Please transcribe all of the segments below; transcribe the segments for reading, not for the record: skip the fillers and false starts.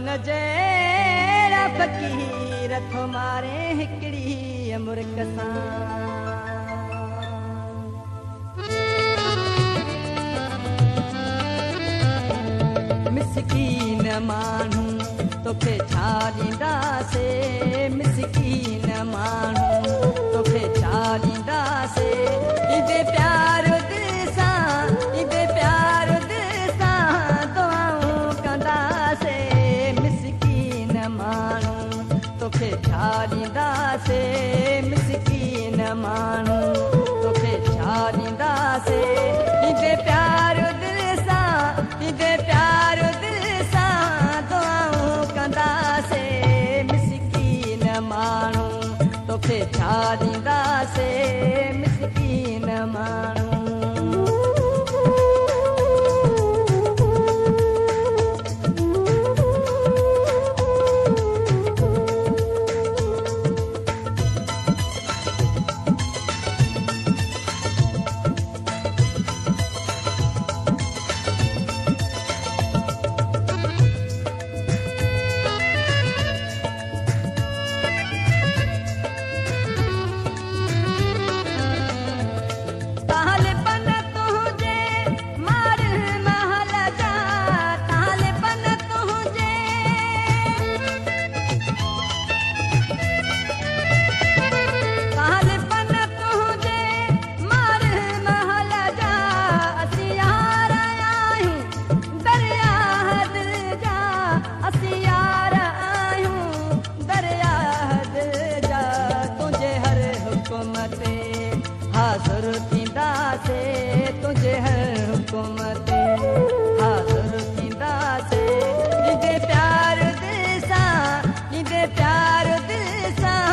मन जहिड़ा फ़क़ीर थो मारे हिकिड़ी मुर्ग सां। मिसकीन माण्हू तोखे छा ॾींदासीं, मिसकीन माण्हू तोखे छा ॾींदासीं। ईंदे प्यार दिलि सां, ईंदे प्यार दिलि सां दुआऊं कंदासीं। मिसकीन माण्हू तोखे छा ॾींदासीं, मिसकीन माण्हू तोखे छा ॾींदासीं। ईंदे प्यार दिलि सां, ईंदे प्यार दिलि सां दुआऊं कंदासीं। मिसकीन माण्हू तोखे छा ॾींदासीं, मिसकीन माण्हू। हाज़ुर थींदासीं तुंहिंजे हर हुकुम ते, हाज़ुर थींदासीं। ईंदे प्यार दिलि सां, ईंदे प्यार दिलि सां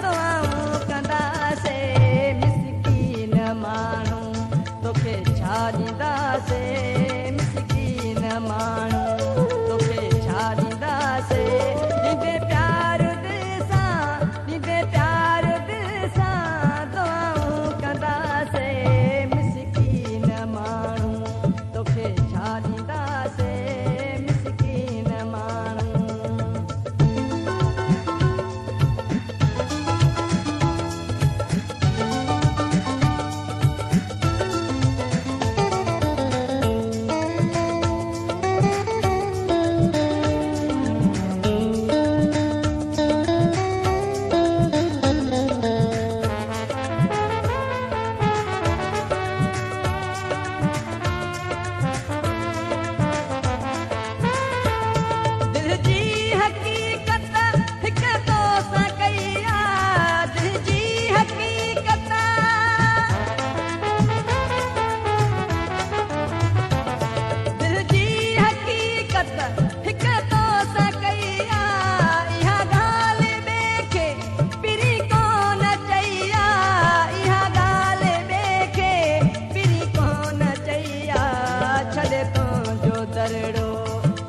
दुआऊं कंदासीं। मिसकीन माण्हू तोखे छा ॾींदासीं, मिसकीन माण्हू तोखे छा ॾींदासीं। ईंदे प्यार दिलि सां, ईंदे प्यार दिलि सां दुआऊं कंदासीं। मिसकीन माण्हू तोखे छा ॾींदासीं, मिसकीन माण्हू।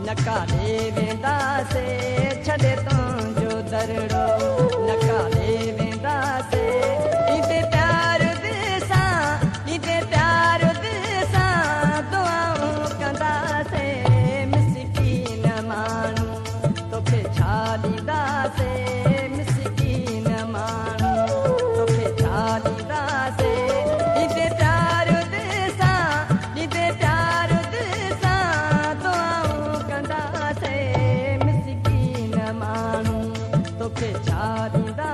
नकाले वेंदासीं, छॾे तुंहिंजो दरड़ो नकाले वेंदासीं। ईंदे प्यार दिलि सां, ईंदे प्यार दिलि सां दुआऊं कंदासीं। मिसकीन माण्हू तोखे छा ॾींदासीं, मिसकीन माण्हू तोखे छा ॾींदासीं। ईंदे प्यार दिलि सां, ईंदे प्यार दिलि सां दुआऊं कंदासीं। मिसकीन माण्हू तोखे छा ॾींदा।